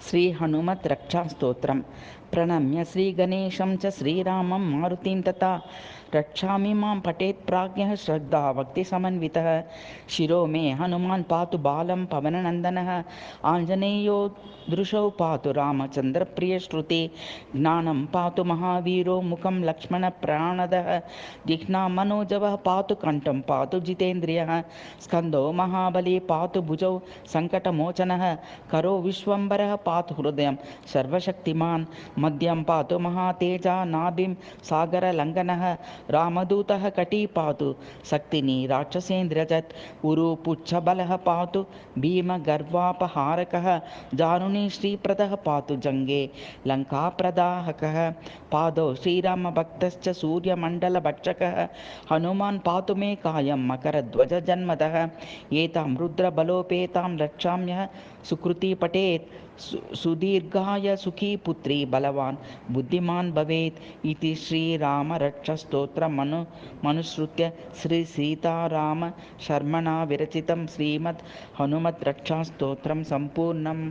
श्री हनुमत् रक्षास्तोत्रम प्रणम्य श्रीगणेशं च श्रीरामं मारुतिं तथा रक्षामि मां पठेत् प्राज्ञः श्रद्धा भक्तिसमन्वितः। शिरो मे हनुमान् पातु बालं पवननन्दनः आञ्जनेयो दृशौ पातु रामचन्द्रप्रियश्रुते ज्ञानं पातु महावीरो मुखं लक्ष्मणप्राणदः जिह्ना मनोजवः पातु कण्ठं पातु जितेन्द्रियः स्कन्दो महाबली पातु भुजौ सङ्कटमोचनः करो विश्वम्भरः पातु हृदयं सर्वशक्तिमान् मध्यं पातु महातेजा नाभिं सागरलङ्घनः रामदूतः कटी पातु शक्तिनी राक्षसेन्द्रजत् उरु पुच्छबलः पातु भीमगर्वापहारकः जानुनी श्रीप्रदः पातु जङ्गे लङ्काप्रदाहकः पादौ श्रीरामभक्तश्च सूर्यमण्डलभक्षकः हनुमान् पातु मे कायं मकरध्वजजन्मतः एतां रुद्रबलोपेतां रक्षाम्यः सुकृती पठेत् सुदीर्घाय सुखी पुत्री बलवान् बुद्धिमान् भवेत् इति श्रीरामरक्षास्तोत्रमनुसृत्य श्री सीताराम शर्मणा विरचितं श्रीमद् हनुमत् रक्षास्तोत्रं सम्पूर्णम्।